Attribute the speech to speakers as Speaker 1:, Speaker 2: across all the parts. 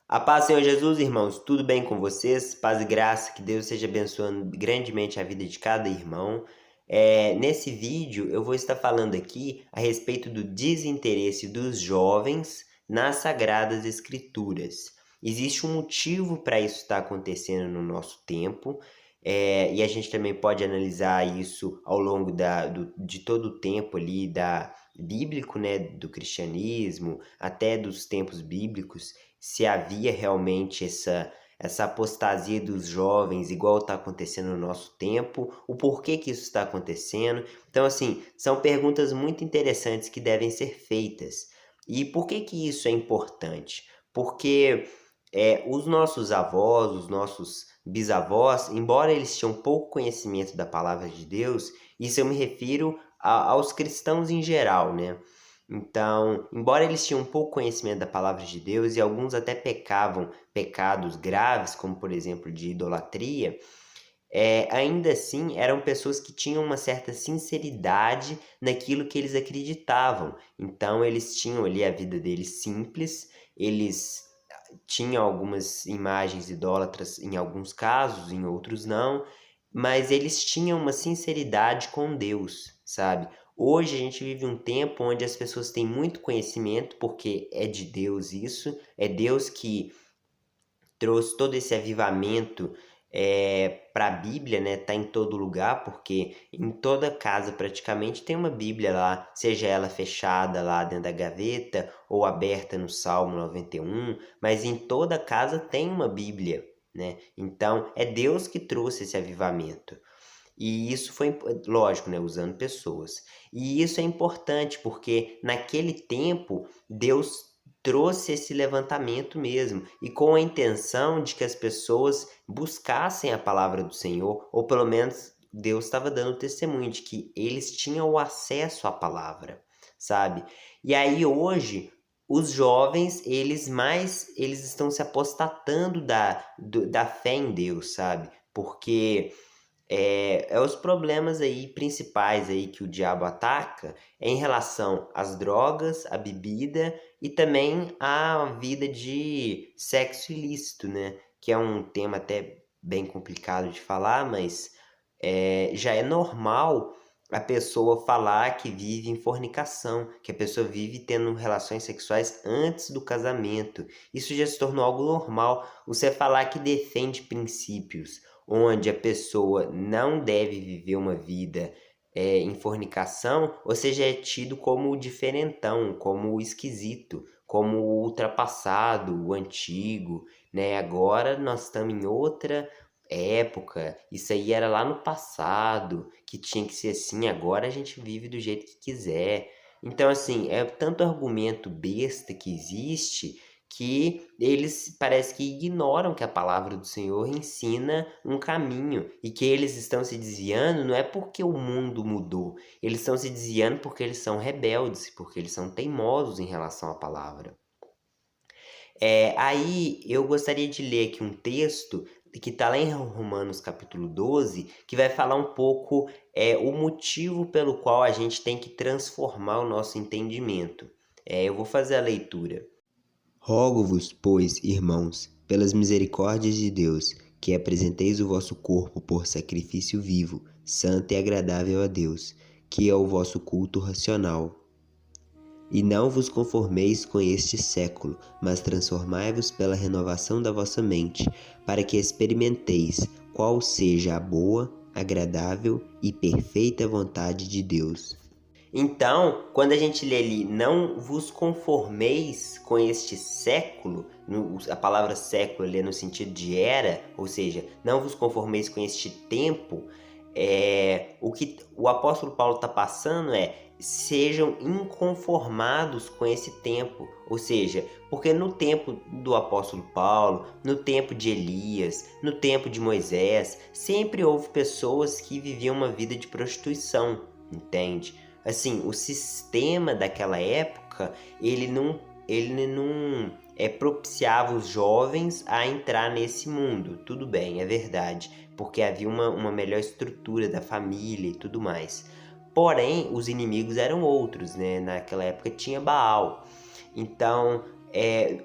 Speaker 1: A paz, Senhor Jesus, irmãos, tudo bem com vocês? Paz e graça, que Deus esteja abençoando grandemente a vida de cada irmão. Nesse vídeo, eu vou estar falando aqui a respeito do desinteresse dos jovens nas Sagradas Escrituras. Existe um motivo para isso estar acontecendo no nosso tempo, e a gente também pode analisar isso ao longo de todo o tempo ali bíblico, né, do cristianismo, até dos tempos bíblicos, se havia realmente essa apostasia dos jovens, igual está acontecendo no nosso tempo, o porquê que isso está acontecendo. Então, assim, são perguntas muito interessantes que devem ser feitas. E por que que isso é importante? Porque os nossos avós, os nossos bisavós, embora eles tinham pouco conhecimento da palavra de Deus, isso eu me refiro aos cristãos em geral, né? Então, embora eles tinham pouco conhecimento da palavra de Deus e alguns até pecavam pecados graves, como por exemplo de idolatria, ainda assim eram pessoas que tinham uma certa sinceridade naquilo que eles acreditavam. Então, eles tinham ali a vida deles simples, eles tinham algumas imagens idólatras em alguns casos, em outros não, mas eles tinham uma sinceridade com Deus, sabe? Hoje a gente vive um tempo onde as pessoas têm muito conhecimento, porque é de Deus isso, é Deus que trouxe todo esse avivamento para a Bíblia, né? Tá em todo lugar, porque em toda casa praticamente tem uma Bíblia lá, seja ela fechada lá dentro da gaveta ou aberta no Salmo 91, mas em toda casa tem uma Bíblia, né? Então é Deus que trouxe esse avivamento. E isso foi, lógico, né, usando pessoas. E isso é importante porque naquele tempo Deus trouxe esse levantamento mesmo, e com a intenção de que as pessoas buscassem a palavra do Senhor, ou pelo menos Deus estava dando testemunho de que eles tinham o acesso à palavra, sabe? E aí hoje os jovens, eles estão se apostatando da fé em Deus, sabe? Porque os problemas aí principais aí que o diabo ataca é em relação às drogas, à bebida e também à vida de sexo ilícito, né? Que é um tema até bem complicado de falar, mas já é normal a pessoa falar que vive em fornicação, que a pessoa vive tendo relações sexuais antes do casamento. Isso já se tornou algo normal. Você falar que defende princípios onde a pessoa não deve viver uma vida em fornicação, você já é tido como o diferentão, como o esquisito, como o ultrapassado, o antigo, né? Agora nós estamos em outra época, isso aí era lá no passado, que tinha que ser assim, agora a gente vive do jeito que quiser. Então, assim, é tanto argumento besta que existe que eles parece que ignoram que a palavra do Senhor ensina um caminho e que eles estão se desviando não é porque o mundo mudou, eles estão se desviando porque eles são rebeldes, porque eles são teimosos em relação à palavra. Aí eu gostaria de ler aqui um texto que está lá em Romanos capítulo 12, que vai falar um pouco o motivo pelo qual a gente tem que transformar o nosso entendimento. Eu vou fazer a leitura. Rogo-vos, pois, irmãos, pelas misericórdias de Deus, que apresenteis o vosso corpo por sacrifício vivo, santo e agradável a Deus, que é o vosso culto racional. E não vos conformeis com este século, mas transformai-vos pela renovação da vossa mente, para que experimenteis qual seja a boa, agradável e perfeita vontade de Deus. Então, quando a gente lê ali, não vos conformeis com este século, a palavra século ali é no sentido de era, ou seja, não vos conformeis com este tempo, o que o apóstolo Paulo está passando sejam inconformados com esse tempo, ou seja, porque no tempo do apóstolo Paulo, no tempo de Elias, no tempo de Moisés, sempre houve pessoas que viviam uma vida de prostituição, entende? Assim, o sistema daquela época, ele não propiciava os jovens a entrar nesse mundo. Tudo bem, é verdade, porque havia uma melhor estrutura da família e tudo mais. Porém, os inimigos eram outros, né? Naquela época tinha Baal. Então,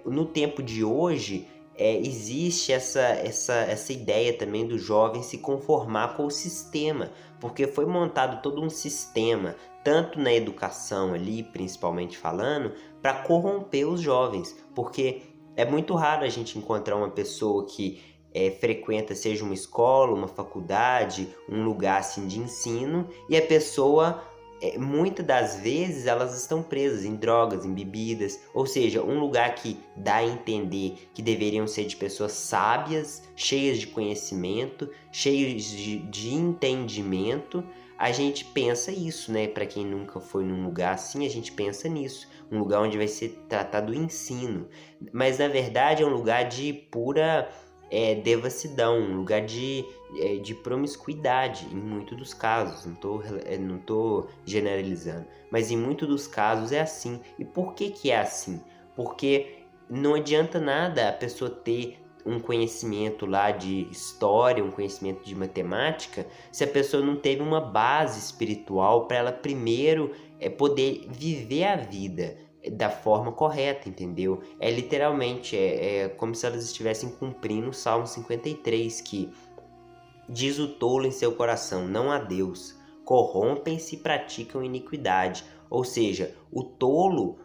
Speaker 1: no tempo de hoje, existe essa ideia também do jovem se conformar com o sistema, porque foi montado todo um sistema, tanto na educação ali, principalmente falando, para corromper os jovens, porque é muito raro a gente encontrar uma pessoa que frequenta, seja uma escola, uma faculdade, um lugar assim de ensino, e a pessoa, muitas das vezes, elas estão presas em drogas, em bebidas, ou seja, um lugar que dá a entender que deveriam ser de pessoas sábias, cheias de conhecimento, cheias de entendimento. A gente pensa isso, né? Para quem nunca foi num lugar assim, a gente pensa nisso. Um lugar onde vai ser tratado o ensino. Mas na verdade é um lugar de pura devassidão, um lugar de promiscuidade em muitos dos casos. Não tô generalizando, mas em muitos dos casos é assim. E por que que é assim? Porque não adianta nada a pessoa ter um conhecimento lá de história, um conhecimento de matemática, se a pessoa não teve uma base espiritual para ela primeiro poder viver a vida da forma correta, entendeu? Literalmente, como se elas estivessem cumprindo o Salmo 53, que diz o tolo em seu coração, não há Deus, corrompem-se e praticam iniquidade. Ou seja, o tolo,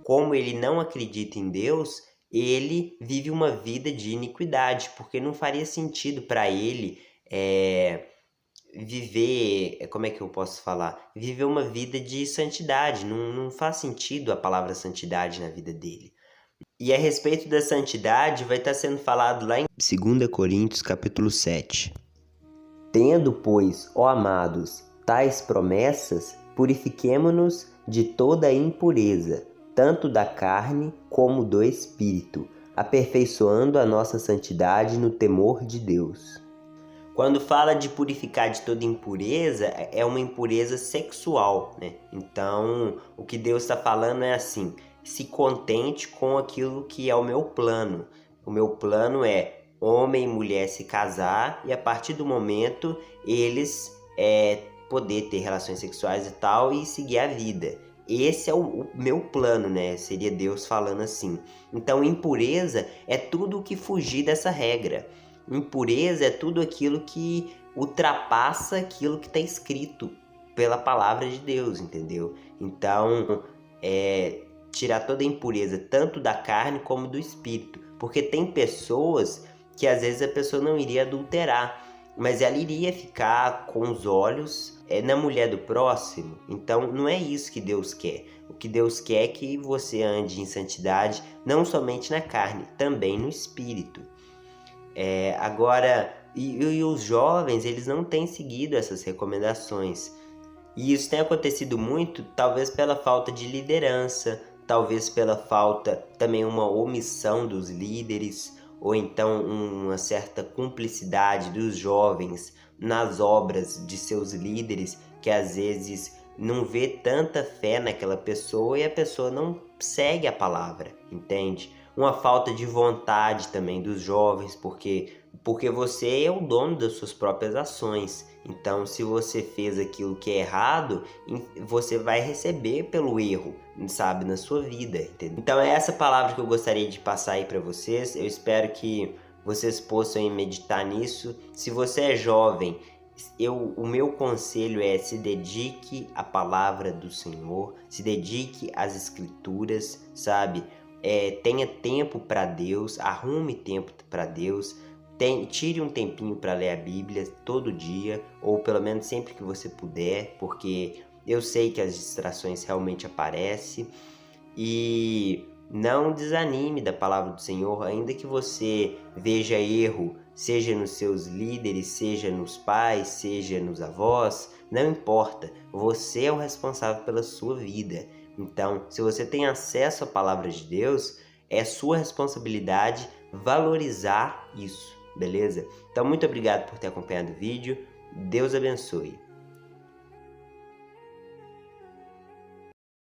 Speaker 1: como ele não acredita em Deus, ele vive uma vida de iniquidade, porque não faria sentido para ele viver, como é que eu posso falar? Viver uma vida de santidade. Não faz sentido a palavra santidade na vida dele. E a respeito da santidade vai estar sendo falado lá em 2 Coríntios capítulo 7. Tendo, pois, ó amados, tais promessas, purifiquemo-nos de toda a impureza, tanto da carne como do espírito, aperfeiçoando a nossa santidade no temor de Deus. Quando fala de purificar de toda impureza, é uma impureza sexual, né? Então, o que Deus está falando é assim: se contente com aquilo que é o meu plano. O meu plano é homem e mulher se casar e a partir do momento eles poder ter relações sexuais e tal e seguir a vida. Esse é o meu plano, né? Seria Deus falando assim. Então, impureza é tudo o que fugir dessa regra. Impureza é tudo aquilo que ultrapassa aquilo que está escrito pela palavra de Deus, entendeu? Então, tirar toda a impureza, tanto da carne como do espírito. Porque tem pessoas que às vezes a pessoa não iria adulterar, mas ela iria ficar com os olhos na mulher do próximo. Então não é isso que Deus quer. O que Deus quer é que você ande em santidade, não somente na carne, também no espírito. Agora, e os jovens, eles não têm seguido essas recomendações. E isso tem acontecido muito, talvez pela falta de liderança, talvez pela falta também uma omissão dos líderes, ou então uma certa cumplicidade dos jovens nas obras de seus líderes, que às vezes não vê tanta fé naquela pessoa e a pessoa não segue a palavra, entende? Uma falta de vontade também dos jovens, porque você é o dono das suas próprias ações. Então, se você fez aquilo que é errado, você vai receber pelo erro, sabe, na sua vida, entendeu? Então, é essa palavra que eu gostaria de passar aí para vocês. Eu espero que vocês possam meditar nisso. Se você é jovem, o meu conselho é: se dedique à palavra do Senhor, se dedique às escrituras, sabe? Tenha tempo para Deus, arrume tempo para Deus. Tire um tempinho para ler a Bíblia todo dia, ou pelo menos sempre que você puder, porque eu sei que as distrações realmente aparecem. E não desanime da palavra do Senhor, ainda que você veja erro, seja nos seus líderes, seja nos pais, seja nos avós, não importa, você é o responsável pela sua vida. Então, se você tem acesso à palavra de Deus, é sua responsabilidade valorizar isso. Beleza? Então, muito obrigado por ter acompanhado o vídeo. Deus abençoe.